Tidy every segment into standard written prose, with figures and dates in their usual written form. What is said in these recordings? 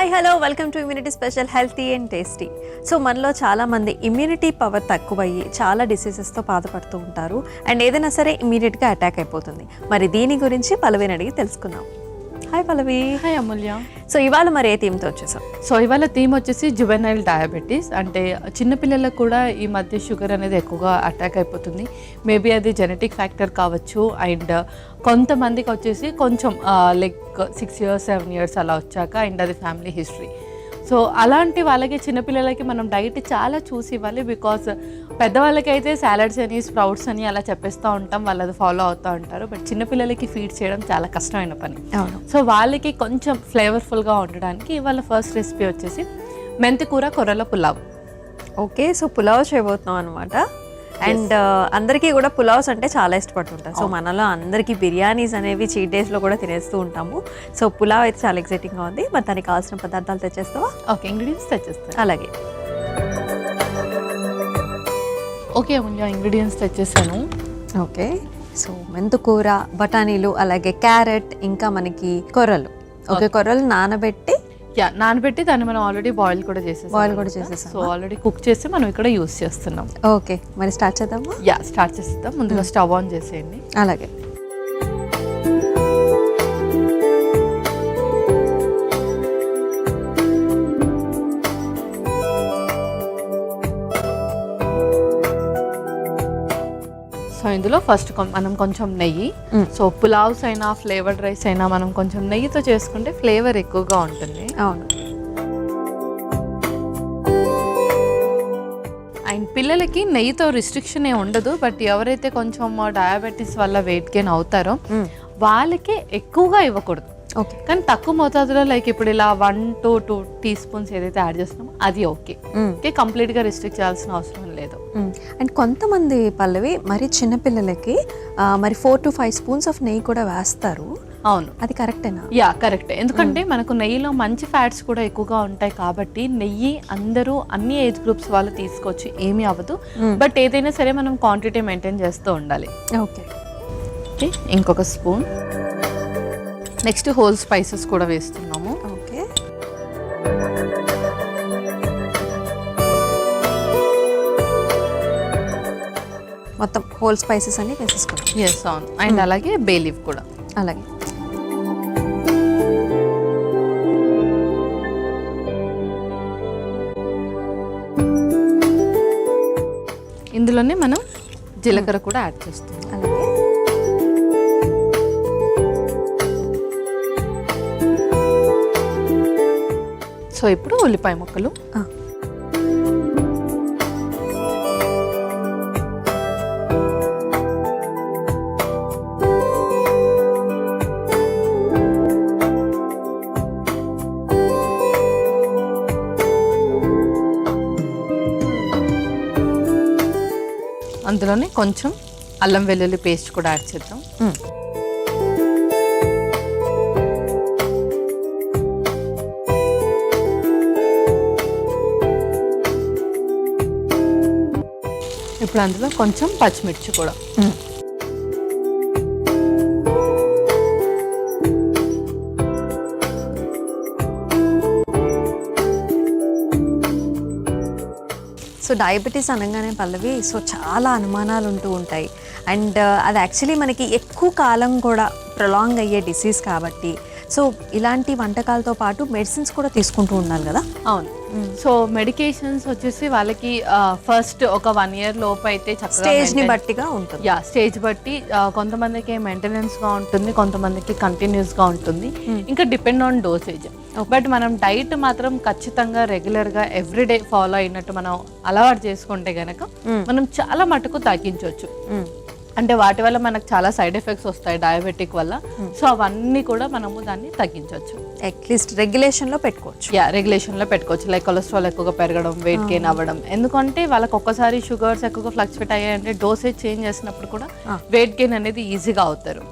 Hi hello welcome to immunity special healthy and tasty. So మనలో చాలామంది immunity power తక్కువయ్యి చాలా డిసీజెస్తో బాధపడుతూ ఉంటారు అండ్ ఏదైనా సరే ఇమీడియట్గా అటాక్ అయిపోతుంది. మరి దీని గురించి పల్లవిని అడిగి తెలుసుకుందాం. హాయ్ పల్లవి. హాయ్ అమూల్య. సో ఇవాళ మరి ఏ థీమ్తో వచ్చేసాం? సో ఇవాళ థీమ్ వచ్చేసి జువెనైల్ డయాబెటీస్. అంటే చిన్నపిల్లలకు కూడా ఈ మధ్య షుగర్ అనేది ఎక్కువగా అటాక్ అయిపోతుంది. మేబీ అది జెనెటిక్ ఫ్యాక్టర్ కావచ్చు అండ్ కొంతమందికి వచ్చేసి కొంచెం లైక్ 6 years 7 years అలా వచ్చాక అండ్ అది ఫ్యామిలీ హిస్టరీ. సో అలాంటి వాళ్ళకి చిన్నపిల్లలకి మనం డైట్ చాలా చూసి ఇవ్వాలి. బికాస్ పెద్దవాళ్ళకి అయితే సాలడ్స్ అని స్ప్రౌట్స్ అని అలా చెప్పేస్తూ ఉంటాం, వాళ్ళు అది ఫాలో అవుతూ ఉంటారు. బట్ చిన్నపిల్లలకి ఫీడ్ చేయడం చాలా కష్టమైన పని. సో వాళ్ళకి కొంచెం ఫ్లేవర్ఫుల్గా ఉండడానికి ఇవాళ ఫస్ట్ రెసిపీ వచ్చేసి మెంతికూర కొర్రల పులావ్. ఓకే, సో పులావ్ చేయబోతున్నాం అనమాట. అండ్ అందరికీ కూడా పులావ్స్ అంటే చాలా ఇష్టపడుతుంటారు. సో మనలో అందరికీ బిర్యానీస్ అనేవి చీట్ డేస్లో కూడా తినేస్తూ ఉంటాము. సో పులావ్ అయితే చాలా ఎక్సైటింగ్గా ఉంది. మరి దానికి కావాల్సిన పదార్థాలు తెచ్చేస్తావా? ఓకే, ఇంగ్రీడియంట్స్ తెచ్చేస్తాను. అలాగే. ఓకే అమూల్య, ఇంగ్రీడియంట్స్ తెచ్చేసాను. ఓకే, సో మెంతుకూర, బఠానీలు, అలాగే క్యారెట్, ఇంకా మనకి కొర్రలు. ఓకే, కొర్రలు నానబెట్టి దాన్ని మనం ఆల్రెడీ బాయిల్ కూడా చేసేసాం. సో ఆల్రెడీ కుక్ చేసి మనం ఇక్కడ యూస్ చేస్తున్నాం. ఓకే, మరి స్టార్ట్ చేద్దామా? స్టార్ట్ చేసేద్దాం. ముందుగా స్టవ్ ఆన్ చేసేయండి. అలాగే. సో ఇందులో ఫస్ట్ మనం కొంచెం నెయ్యి. సో పులావ్స్ అయినా ఫ్లేవర్డ్ రైస్ అయినా మనం కొంచెం నెయ్యితో చేసుకుంటే ఫ్లేవర్ ఎక్కువగా ఉంటుంది. అవును. అండ్ పిల్లలకి నెయ్యితో రిస్ట్రిక్షన్ ఏ ఉండదు. బట్ ఎవరైతే కొంచెం డయాబెటీస్ వల్ల వెయిట్ గెయిన్ అవుతారో వాళ్ళకి ఎక్కువగా ఇవ్వకూడదు. ఓకే, కానీ తక్కువ మోతాదులో లైక్ ఇప్పుడు ఇలా 1 to 2 teaspoons ఏదైతే యాడ్ చేస్తున్నామో అది ఓకే. కంప్లీట్గా రిస్ట్రిక్ట్ చేయాల్సిన అవసరం లేదు. అండ్ కొంతమంది పల్లవి మరి చిన్నపిల్లలకి మరి 4 to 5 spoons ఆఫ్ నెయ్యి కూడా వేస్తారు. అవును, అది కరెక్టేనా? కరెక్టే. ఎందుకంటే మనకు నెయ్యిలో మంచి ఫ్యాట్స్ కూడా ఎక్కువగా ఉంటాయి కాబట్టి నెయ్యి అందరూ అన్ని ఏజ్ గ్రూప్స్ వాళ్ళు తీసుకోవచ్చు, ఏమీ అవ్వదు. బట్ ఏదైనా సరే మనం క్వాంటిటీ మెయింటైన్ చేస్తూ ఉండాలి. ఓకే. ఓకే, ఇంకొక స్పూన్. నెక్స్ట్ హోల్ స్పైసెస్ కూడా వేస్తున్నాము. ఓకే, మొత్తం హోల్ స్పైసెస్ అన్ని వేసేసుకున్నాం. ఎస్, అవును. అండ్ అలాగే బే లీఫ్ కూడా. అలాగే. ఇందులోనే మనం జీలకర్ర కూడా యాడ్ చేస్తున్నాం. అలాగే. సో ఇప్పుడు ఉల్లిపాయ ముక్కలు. అందులోనే కొంచెం అల్లం వెల్లుల్లి పేస్ట్ కూడా యాడ్ చేద్దాం. ఇప్పుడు అందులో కొంచెం పచ్చిమిర్చి కూడా. సో డయాబెటీస్ అనగానే పల్లవి సో చాలా అనుమానాలు ఉంటూ ఉంటాయి. అండ్ అది యాక్చువల్లీ మనకి ఎక్కువ కాలం కూడా ప్రొలాంగ్ అయ్యే డిసీజ్ కాబట్టి సో ఇలాంటి వంటకాలతో పాటు మెడిసిన్స్ కూడా తీసుకుంటూ ఉండాలి కదా? అవును. సో మెడికేషన్స్ వచ్చేసి వాళ్ళకి ఫస్ట్ ఒక 1 year లోపు అయితే స్టేజ్ని బట్టిగా ఉంటుంది. స్టేజ్ బట్టి కొంతమందికి మెయింటెనెన్స్గా ఉంటుంది, కొంతమందికి కంటిన్యూస్గా ఉంటుంది, ఇంకా డిపెండ్ ఆన్ డోసేజ్. బట్ మనం డైట్ మాత్రం ఖచ్చితంగా రెగ్యులర్గా ఎవ్రీడే ఫాలో అయినట్టు మనం అలవాటు చేసుకుంటే గనక మనం చాలా మటుకు తగ్గించవచ్చు. అంటే వాటి వల్ల మనకు చాలా సైడ్ ఎఫెక్ట్స్ వస్తాయి డయాబెటిక్ వల్ల. సో అవన్నీ కూడా మనము దాన్ని తగ్గించవచ్చు. అట్లీస్ట్ రెగ్యులేషన్లో పెట్టుకోవచ్చు. రెగ్యులేషన్లో పెట్టుకోవచ్చు. లైక్ కొలెస్ట్రాల్ ఎక్కువగా పెరగడం, వెయిట్ గెయిన్ అవ్వడం. ఎందుకంటే వాళ్ళకి ఒక్కసారి షుగర్స్ ఎక్కువగా ఫ్లక్చువేట్ అయ్యాయంటే డోసేజ్ చేంజ్ చేసినప్పుడు కూడా వెయిట్ గెయిన్ అనేది ఈజీగా అవుతారు.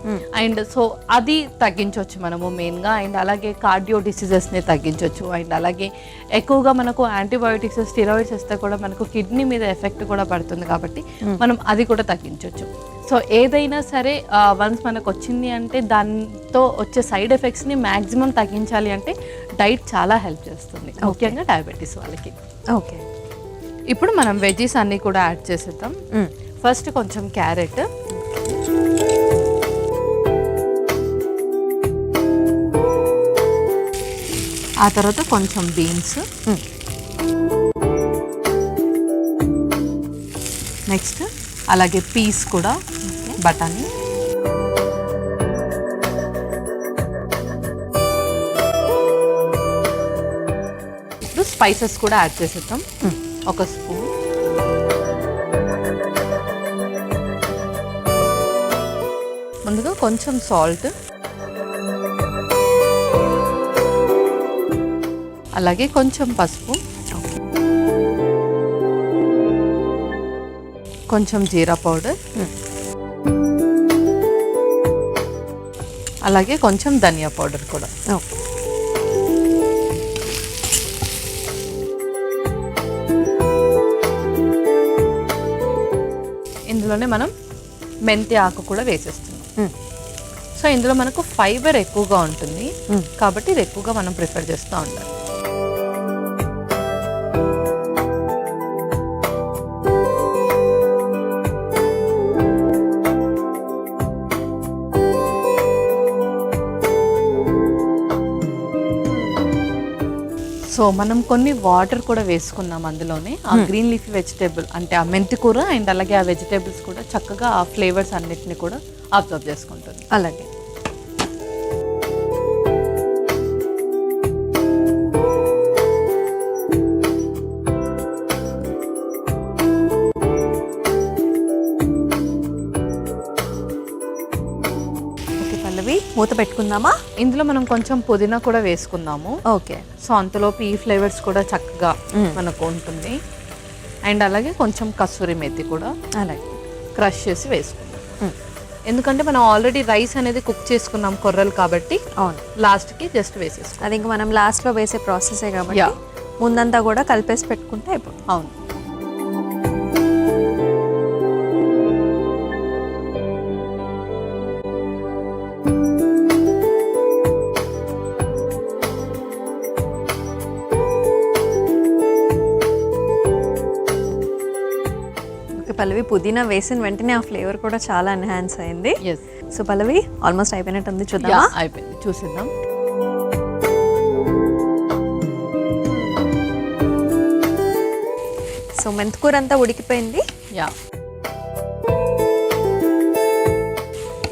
అండ్ సో అది తగ్గించవచ్చు మనము మెయిన్గా. అండ్ అలాగే కార్డియో డిసీజెస్ని తగ్గించవచ్చు. అండ్ అలాగే ఎక్కువగా మనకు యాంటీబయోటిక్స్, స్టిరాయిడ్స్ ఇస్తే కూడా మనకు కిడ్నీ మీద ఎఫెక్ట్ కూడా పడుతుంది కాబట్టి మనం అది కూడా తగ్గించవచ్చు. సో ఏదైనా సరే వన్స్ మనకు వచ్చింది అంటే దాంతో వచ్చే సైడ్ ఎఫెక్ట్స్ని మ్యాక్సిమం తగ్గించాలి అంటే డైట్ చాలా హెల్ప్ చేస్తుంది, ముఖ్యంగా డయాబెటీస్ వాళ్ళకి. ఓకే, ఇప్పుడు మనం వెజ్జీస్ అన్నీ కూడా యాడ్ చేసేద్దాం. ఫస్ట్ కొంచెం క్యారెట్, ఆ తర్వాత కొంచెం బీన్స్, నెక్స్ట్ అలాగే పీస్ కూడా, బఠానీ, ఇప్పుడు స్పైసెస్ కూడా యాడ్ చేసేద్దాం. ఒక స్పూన్, ముందుగా కొంచెం సాల్ట్, అలాగే కొంచెం పసుపు, కొంచెం జీరా పౌడర్, అలాగే కొంచెం ధనియా పౌడర్ కూడా. ఇందులోనే మనం మెంతి ఆకు కూడా వేసేస్తున్నాం. సో ఇందులో మనకు ఫైబర్ ఎక్కువగా ఉంటుంది కాబట్టి ఇది ఎక్కువగా మనం ప్రిఫర్ చేస్తూ ఉండాలి. సో మనం కొన్ని వాటర్ కూడా వేసుకున్నాం అందులోనే. ఆ గ్రీన్ లీఫీ వెజిటేబుల్ అంటే ఆ మెంతి కూర అండ్ అలాగే ఆ వెజిటేబుల్స్ కూడా చక్కగా ఆ ఫ్లేవర్స్ అన్నిటిని కూడా అబ్జర్వ్ చేసుకుంటుంది. అలాగే మూత పెట్టుకుందామా? ఇందులో మనం కొంచెం పుదీనా కూడా వేసుకుందాము. ఓకే, సో అంతలోపు ఈ ఫ్లేవర్స్ కూడా చక్కగా మనకు ఉంటుంది. అండ్ అలాగే కొంచెం కస్తూరి మెతి కూడా అలాగే క్రష్ చేసి వేసుకుందాం. ఎందుకంటే మనం ఆల్రెడీ రైస్ అనేది కుక్ చేసుకున్నాం కొర్రలు కాబట్టి. అవును, లాస్ట్కి జస్ట్ వేసేస్తాం. అది ఇంకా మనం లాస్ట్లో వేసే ప్రాసెసే కాబట్టి ముందంతా కూడా కలిపేసి పెట్టుకుంటే అయిపోతుంది. అవును, పల్లవి పుదీనా వేసిన వెంటనే ఆ ఫ్లేవర్ కూడా చాలా ఎన్హాన్స్ అయింది. సో పల్లవి ఆల్మోస్ట్ అయిపోయినట్టుంది, చూద్దామా? అయిపోయింది, చూసిద్దాం. సో మెంతికూర అంతా ఉడికిపోయింది.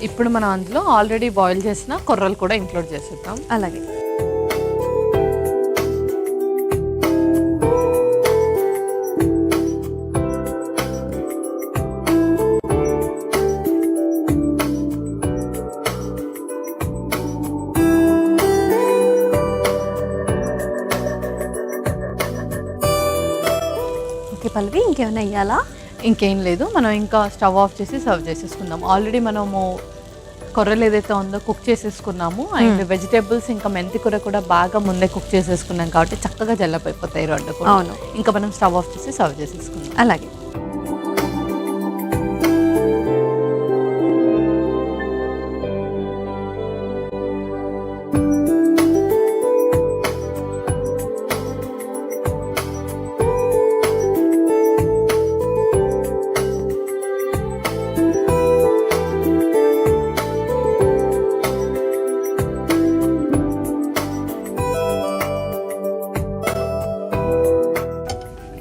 ఇప్పుడు మనం అందులో ఆల్రెడీ బాయిల్ చేసిన కొర్రలు కూడా ఇంక్లూడ్ చేసేద్దాం. అలాగే పల్లవి ఇంకేమైనా వేయాలా? ఇంకేం లేదు, మనం ఇంకా స్టవ్ ఆఫ్ చేసి సర్వ్ చేసేసుకుందాం. ఆల్రెడీ మనము కొర్రలు ఏదైతే ఉందో కుక్ చేసేసుకున్నాము. అండ్ వెజిటేబుల్స్ ఇంకా మెంతి కూర కూడా బాగా ముందే కుక్ చేసేసుకున్నాం కాబట్టి చక్కగా జల్లపైపోతాయి రెండు కూడా. అవును, ఇంకా మనం స్టవ్ ఆఫ్ చేసి సర్వ్ చేసేసుకుందాం. అలాగే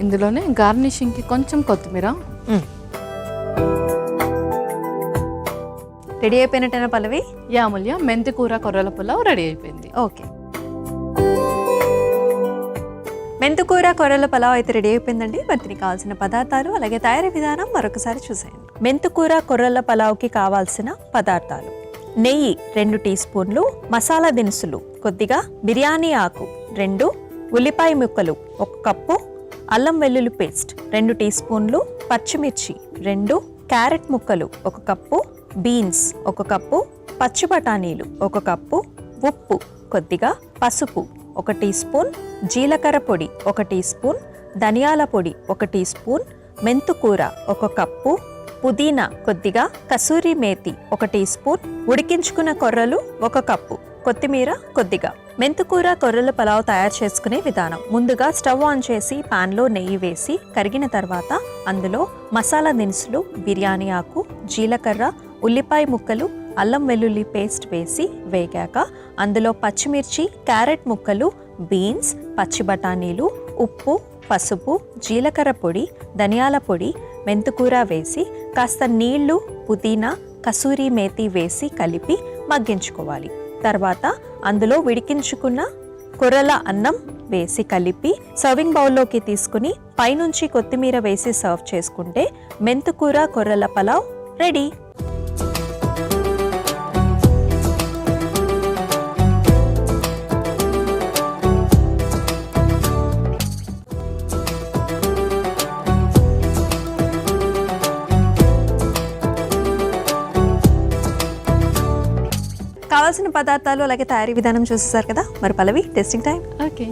ఇందులోనే గార్నిషింగ్కి కొంచెం కొత్తిమీర. రెడీ అయిపోయినట్టేనా పల్లవి? అమూల్య, మెంతి కూర కొర్రల పులావ్ రెడీ అయిపోయింది. ఓకే, మెంతికూర కొర్రల పలావ్ అయితే రెడీ అయిపోయిందండి. మరి దీనికి కావాల్సిన పదార్థాలు అలాగే తయారీ విధానం మరొకసారి చూసేయండి. మెంతికూర కొర్రల పలావ్కి కావాల్సిన పదార్థాలు: నెయ్యి 2 టీ స్పూన్లు, మసాలా దినుసులు కొద్దిగా, బిర్యానీ ఆకు 2, ఉల్లిపాయ ముక్కలు 1 కప్పు, అల్లం వెల్లుల్లి పేస్ట్ 2 టీ స్పూన్లు, పచ్చిమిర్చి 2, క్యారెట్ ముక్కలు 1 కప్పు, బీన్స్ 1 కప్పు, పచ్చి బఠానీలు 1 కప్పు, ఉప్పు కొద్దిగా, పసుపు 1 టీ స్పూన్, జీలకర్ర పొడి 1 టీ స్పూన్, ధనియాల పొడి 1 టీ స్పూన్, మెంతుకూర 1 కప్పు, పుదీనా కొద్దిగా, కసూరి మేతి 1 టీ స్పూన్, ఉడికించుకున్న కొర్రలు 1 కప్పు, కొత్తిమీర కొద్దిగా. మెంతుకూర కొర్రల పలావ్ తయారు చేసుకునే విధానం. ముందుగా స్టవ్ ఆన్ చేసి పాన్లో నెయ్యి వేసి కరిగిన తర్వాత అందులో మసాలా దినుసులు, బిర్యానీ ఆకు, జీలకర్ర, ఉల్లిపాయ ముక్కలు, అల్లం వెల్లుల్లి పేస్ట్ వేసి వేగాక అందులో పచ్చిమిర్చి, క్యారెట్ ముక్కలు, బీన్స్, పచ్చి బఠానీలు, ఉప్పు, పసుపు, జీలకర్ర పొడి, ధనియాల పొడి, మెంతుకూర వేసి కాస్త నీళ్లు, పుదీనా, కసూరి మేతి వేసి కలిపి మగ్గించుకోవాలి. తర్వాత అందులో ఉడికించుకున్న కొర్రల అన్నం వేసి కలిపి సర్వింగ్ బౌల్లోకి తీసుకుని పైనుంచి కొత్తిమీర వేసి సర్వ్ చేసుకుంటే మెంతుకూర కొర్రల పలావ్ రెడీ. కావాల్సిన పదార్థాలు అలాగే తయారీ విధానం చూసేసారు కదా. మరి పల్లవి, టెస్టింగ్ టైం. ఓకే.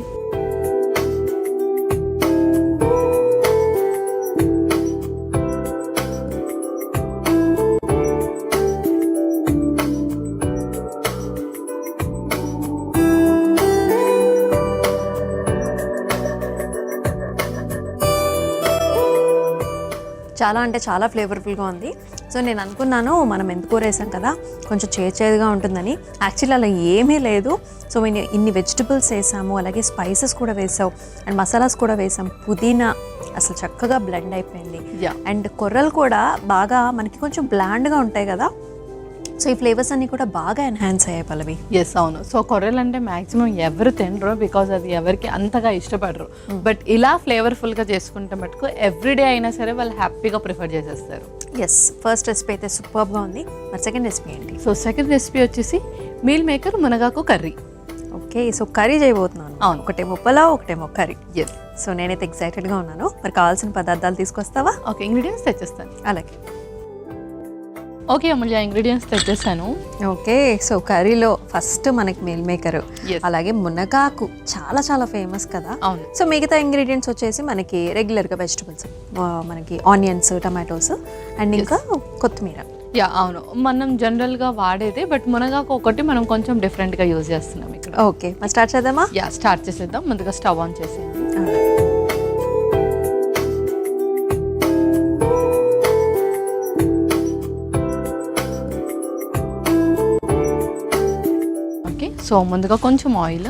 చాలా అంటే చాలా ఫ్లేవర్ఫుల్గా ఉంది. సో నేను అనుకున్నాను మనం మెంతుకూర వేసాం కదా కొంచెం చేదుగా ఉంటుందని. యాక్చువల్లీ అలా ఏమీ లేదు. సో మేము ఇన్ని వెజిటబుల్స్ వేసాము, అలాగే స్పైసెస్ కూడా వేసాం అండ్ మసాలాస్ కూడా వేసాం. పుదీనా అసలు చక్కగా బ్లెండ్ అయిపోయింది. అండ్ కొర్రలు కూడా బాగా మనకి కొంచెం బ్లాండ్గా ఉంటాయి కదా. సో ఈ ఫ్లేవర్స్ అన్నీ కూడా బాగా ఎన్హాన్స్ అయ్యాయి పల్లవి. ఎస్, అవును. సో కొర్రలు అంటే మ్యాక్సిమం ఎవరు తినరు, బికాజ్ అది ఎవరికి అంతగా ఇష్టపడరు. బట్ ఇలా ఫ్లేవర్ఫుల్గా చేసుకుంటే మటుకు ఎవ్రీడే అయినా సరే వాళ్ళు హ్యాపీగా ప్రిఫర్ చేసేస్తారు. ఎస్, ఫస్ట్ రెసిపీ అయితే సూపర్గా ఉంది. మరి సెకండ్ రెసిపీ ఏంటి? సో సెకండ్ రెసిపీ వచ్చేసి మీల్ మేకర్ మునగాకు కర్రీ. ఓకే, సో కర్రీ చేయబోతున్నాను. అవును, ఒకటేమో పలావ్, ఒకటేమో కర్రీ. ఎస్. సో నేనైతే ఎక్సైటెడ్గా ఉన్నాను. మరి కావాల్సిన పదార్థాలు తీసుకొస్తావా? ఓకే, ఇంగ్రీడియంట్స్ తెచ్చేస్తాను. అలాగే. ఓకే అమూల్య, ఇంగ్రీడియంట్స్ తెచ్చేసాను. ఓకే, సో కర్రీలో ఫస్ట్ మనకి మీల్ మేకర్, అలాగే మునగాకు చాలా చాలా ఫేమస్ కదా. అవును. సో మిగతా ఇంగ్రీడియంట్స్ వచ్చేసి మనకి రెగ్యులర్గా వెజిటబుల్స్, మనకి ఆనియన్స్, టమాటోస్ అండ్ ఇంకా కొత్తిమీర. యా, అవును, మనం జనరల్గా వాడేదే. బట్ మునగాకు ఒకటి మనం కొంచెం డిఫరెంట్గా యూజ్ చేస్తున్నాం ఇక్కడ. ఓకే, మరి స్టార్ట్ చేద్దామా? యా, స్టార్ట్ చేసేద్దాం. ముందుగా స్టవ్ ఆన్ చేసేయండి. సో ముందుగా కొంచెం ఆయిల్,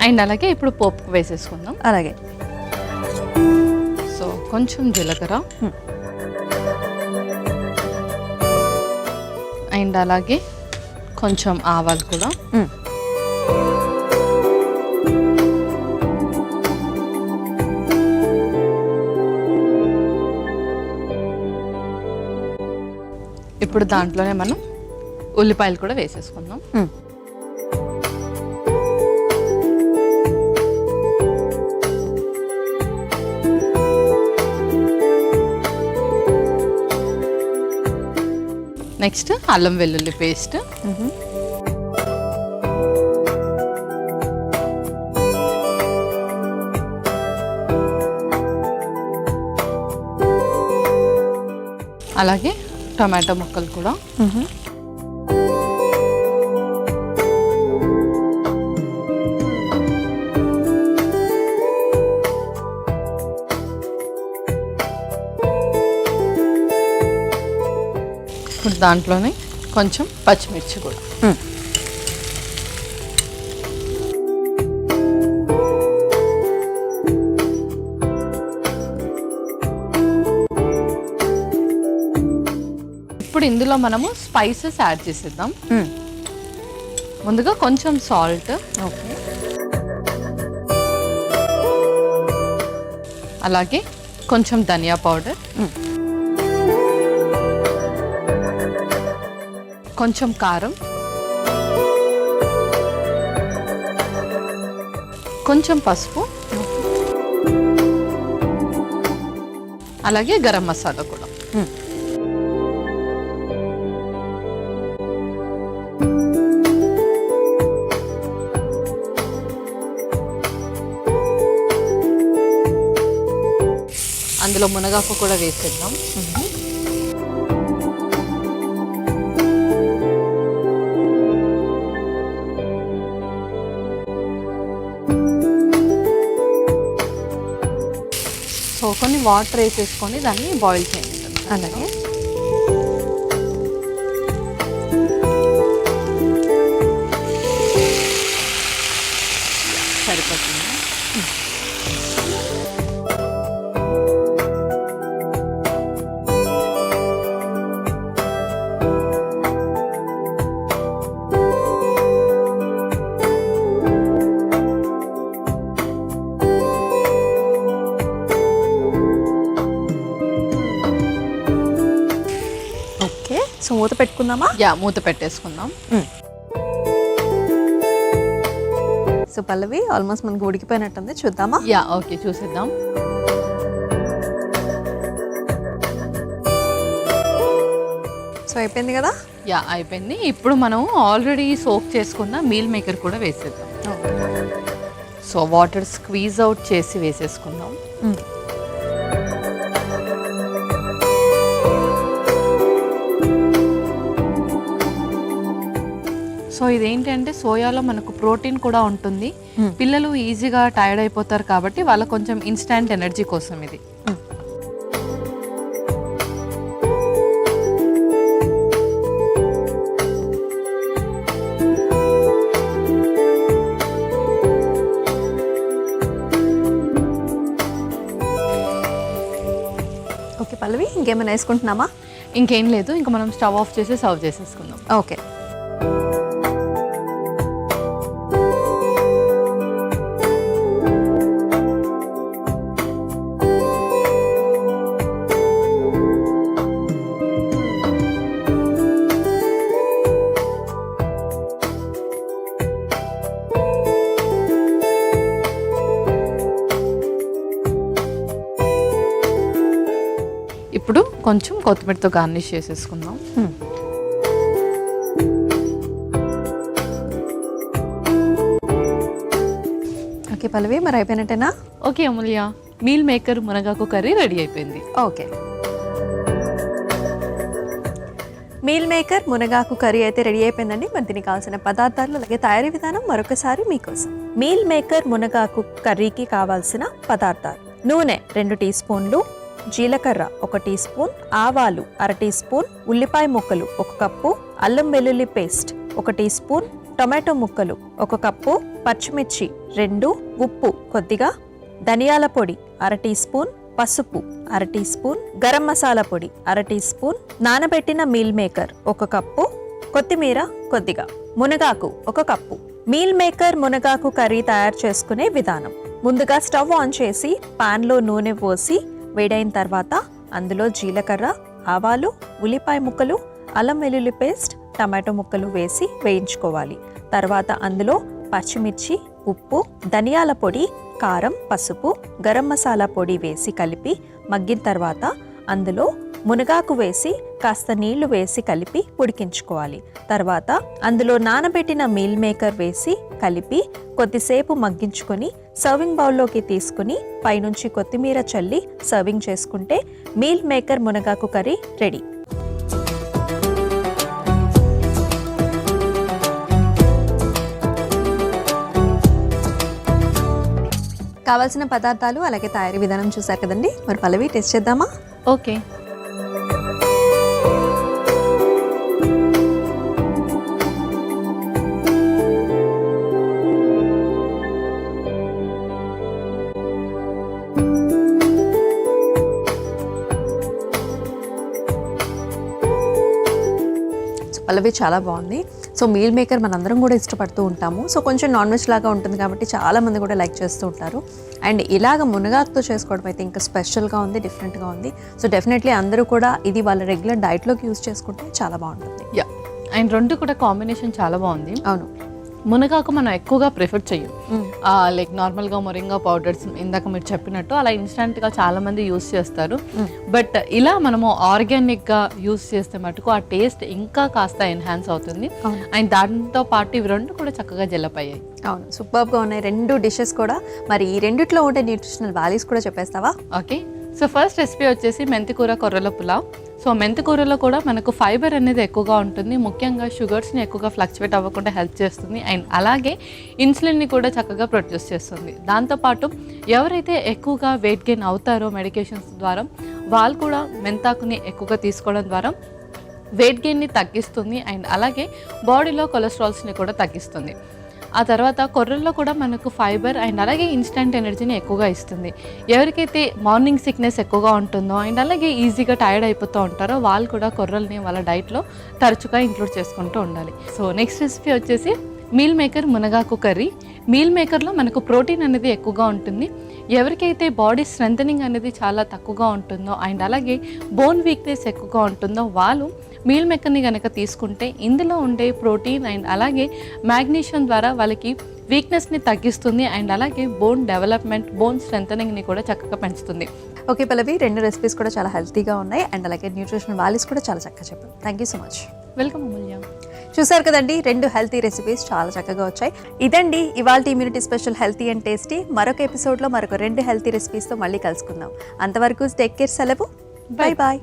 అండ్ అలాగే ఇప్పుడు పోపుకు వేసేసుకుందాం. అలాగే. సో కొంచెం జీలకర్ర అండ్ అలాగే కొంచెం ఆవాలు కూడా, ఇప్పుడు దాంట్లోనే మనం ఉల్లిపాయలు కూడా వేసేసుకుందాం. నెక్స్ట్ అల్లం వెల్లుల్లి పేస్ట్, అలాగే టమాటో ముక్కలు కూడా, ఇప్పుడు దాంట్లోనే కొంచెం పచ్చిమిర్చి కూడా. ఇప్పుడు ఇందులో మనము స్పైసెస్ యాడ్ చేసేద్దాం. ముందుగా కొంచెం సాల్ట్, ఓకే, అలాగే కొంచెం ధనియా పౌడర్, కొంచెం కారం, కొంచెం పసుపు, అలాగే గరం మసాలా కూడా. ఇందులో మునగాకు కూడా వేసేద్దాం. సో కొన్ని వాటర్ వేసేసుకొని దాన్ని బాయిల్ చేయండి. అలాగే సరిపోతుంది. ఓకే, సో మూత పెట్టుకుందామా? మూత పెట్టేసుకుందాం. సో పల్లవి ఆల్మోస్ట్ మనకు ఉడికిపోయినట్టుంది, చూద్దామా? ఓకే, చూసేద్దాం. సో అయిపోయింది కదా? అయిపోయింది. ఇప్పుడు మనం ఆల్రెడీ సోక్ చేసుకున్న మీల్ మేకర్ కూడా వేసేద్దాం. సో వాటర్ స్క్వీజ్ అవుట్ చేసి వేసేసుకుందాం. సో ఇదేంటంటే సోయాలో మనకు ప్రోటీన్ కూడా ఉంటుంది. పిల్లలు ఈజీగా టైర్డ్ అయిపోతారు కాబట్టి వాళ్ళకి కొంచెం ఇన్స్టాంట్ ఎనర్జీ కోసం ఇది. ఓకే పల్లవి, ఇంకేమైనా వేసుకుంటున్నామా? ఇంకేం లేదు, ఇంకా మనం స్టవ్ ఆఫ్ చేసి సర్వ్ చేసేసుకుందాం. ఓకే. ఇప్పుడు కొంచెం కొత్తిమీరతో గార్నిష్ చేసేసుకుందాం. ఓకే పల్లవి, మరి అయిపోయినట్టేనా? ఓకే అమూల్య, మీల్ మేకర్ మునగాకు కర్రీ రెడీ అయిపోయింది. ఓకే, మీల్ మేకర్ మునగాకు కర్రీ అయితే రెడీ అయిపోయిందండి. మరి దీనికి కావాల్సిన పదార్థాలు అలాగే తయారీ విధానం మరొకసారి మీకోసం. మీల్ మేకర్ మునగాకు కర్రీకి కావాల్సిన పదార్థాలు: నూనె 2 టీ స్పూన్లు, జీలకర్ర 1 టీ స్పూన్, ఆవాలు 1/2 టీ స్పూన్, ఉల్లిపాయ ముక్కలు 1 కప్పు, అల్లం వెల్లుల్లి పేస్ట్ 1 టీ స్పూన్, టొమాటో ముక్కలు 1 కప్పు, పచ్చిమిర్చి 2, ఉప్పు కొద్దిగా, ధనియాల పొడి 1/2 టీ స్పూన్, పసుపు 1/2 టీ స్పూన్, గరం మసాలా పొడి 1/2 టీ స్పూన్, నానబెట్టిన మీల్ మేకర్ 1 కప్పు, కొత్తిమీర కొద్దిగా, మునగాకు 1 కప్పు. మీల్ మేకర్ మునగాకు కర్రీ తయారు చేసుకునే విధానం: ముందుగా స్టవ్ ఆన్ చేసి పాన్లో నూనె పోసి వేడైన తర్వాత అందులో జీలకర్ర, ఆవాలు, ఉల్లిపాయ ముక్కలు, అల్లం వెల్లుల్లి పేస్ట్, టమాటో ముక్కలు వేసి వేయించుకోవాలి. తర్వాత అందులో పచ్చిమిర్చి, ఉప్పు, ధనియాల పొడి, కారం, పసుపు, గరం మసాలా పొడి వేసి కలిపి మగ్గిన తర్వాత అందులో మునగాకు వేసి కాస్త నీళ్లు వేసి కలిపి ఉడికించుకోవాలి. తర్వాత అందులో నానబెట్టిన మీల్ మేకర్ వేసి కలిపి కొద్దిసేపు మగ్గించుకొని సర్వింగ్ బౌల్లోకి తీసుకుని పైనుంచి కొత్తిమీర చల్లి సర్వింగ్ చేసుకుంటే మీల్ మేకర్ మునగాకు కర్రీ రెడీ. కావాల్సిన పదార్థాలు అలాగే తయారీ విధానం చూసారు కదండి. మరి పల్లవి, టేస్ట్ చేద్దామా? ఓకే. పల్లవి చాలా బాగుంది. సో మీల్ మేకర్ మనందరం కూడా ఇష్టపడుతూ ఉంటాము. సో కొంచెం నాన్ వెజ్ లాగా ఉంటుంది కాబట్టి చాలామంది కూడా లైక్ చేస్తూ ఉంటారు. అండ్ ఇలాగ మునగాకుతో చేసుకోవడం అయితే ఇంకా స్పెషల్గా ఉంది, డిఫరెంట్గా ఉంది. సో డెఫినెట్లీ అందరూ కూడా ఇది వాళ్ళ రెగ్యులర్ డైట్లోకి యూజ్ చేసుకుంటే చాలా బాగుంటుంది. అండ్ రెండు కూడా కాంబినేషన్ చాలా బాగుంది. అవును, మునగాకు మనం ఎక్కువగా ప్రిఫర్ చెయ్యం. లైక్ నార్మల్గా మొరింగా పౌడర్స్ ఇందాక మీరు చెప్పినట్టు అలా ఇన్స్టెంట్గా చాలా మంది యూస్ చేస్తారు. బట్ ఇలా మనము ఆర్గానిక్గా యూస్ చేస్తే మటుకు ఆ టేస్ట్ ఇంకా కాస్త ఎన్హాన్స్ అవుతుంది. అండ్ దాంతో పాటు ఇవి రెండు కూడా చక్కగా జెలప్ అయ్యాయి. అవును, సూపర్గా ఉన్నాయి రెండు డిషెస్ కూడా. మరి ఈ రెండిట్లో ఉండే న్యూట్రిషనల్ వాల్యూస్ కూడా చెప్పేస్తావా? ఓకే. సో ఫస్ట్ రెసిపీ వచ్చేసి మెంతికూర కొర్రల పులావ్. సో మెంతికూరలో కూడా మనకు ఫైబర్ అనేది ఎక్కువగా ఉంటుంది, ముఖ్యంగా షుగర్స్ని ఎక్కువగా ఫ్లక్చువేట్ అవ్వకుండా హెల్ప్ చేస్తుంది అండ్ అలాగే ఇన్సులిన్ని కూడా చక్కగా ప్రొడ్యూస్ చేస్తుంది. దాంతోపాటు ఎవరైతే ఎక్కువగా వెయిట్ గెయిన్ అవుతారో మెడికేషన్స్ ద్వారా వాళ్ళు కూడా మెంతాకుని ఎక్కువగా తీసుకోవడం ద్వారా వెయిట్ గెయిన్ని తగ్గిస్తుంది అండ్ అలాగే బాడీలో కొలెస్ట్రాల్స్ని కూడా తగ్గిస్తుంది. ఆ తర్వాత కొర్రల్లో కూడా మనకు ఫైబర్ అండ్ అలాగే ఇన్స్టంట్ ఎనర్జీని ఎక్కువగా ఇస్తుంది. ఎవరికైతే మార్నింగ్ సిక్నెస్ ఎక్కువగా ఉంటుందో అండ్ అలాగే ఈజీగా టైర్డ్ అయిపోతూ ఉంటారో వాళ్ళు కూడా కొర్రల్ని వాళ్ళ డైట్లో తరచుగా ఇంక్లూడ్ చేసుకుంటూ ఉండాలి. సో నెక్స్ట్ రెసిపీ వచ్చేసి మీల్ మేకర్ మునగాకు కర్రీ. మీల్ మేకర్లో మనకు ప్రోటీన్ అనేది ఎక్కువగా ఉంటుంది. ఎవరికైతే బాడీ స్ట్రెంథనింగ్ అనేది చాలా తక్కువగా ఉంటుందో అండ్ అలాగే బోన్ వీక్నెస్ ఎక్కువగా ఉంటుందో వాళ్ళు మీల్ మేకర్ని కనుక తీసుకుంటే ఇందులో ఉండే ప్రోటీన్ అండ్ అలాగే మ్యాగ్నీషియం ద్వారా వాళ్ళకి వీక్నెస్ని తగ్గిస్తుంది అండ్ అలాగే బోన్ డెవలప్మెంట్, బోన్ స్ట్రెంథనింగ్ని కూడా చక్కగా పెంచుతుంది. ఓకే పల్లవి, 2 రెసిపీస్ కూడా చాలా హెల్తీగా ఉన్నాయి అండ్ అలాగే న్యూట్రిషన్ వాల్యూస్ కూడా చాలా చక్కగా చెప్పారు. Thank you so much. Welcome Amulya. చూసారు కదండి, 2 హెల్తీ రెసిపీస్ చాలా చక్కగా వచ్చాయి. ఇదండి ఇవాళ immunity special healthy and tasty. మరొక ఎపిసోడ్లో మరొక 2 హెల్తీ రెసిపీస్తో మళ్ళీ కలుసుకుందాం. అంతవరకు టేక్ కేర్, సెలవు, బై బాయ్.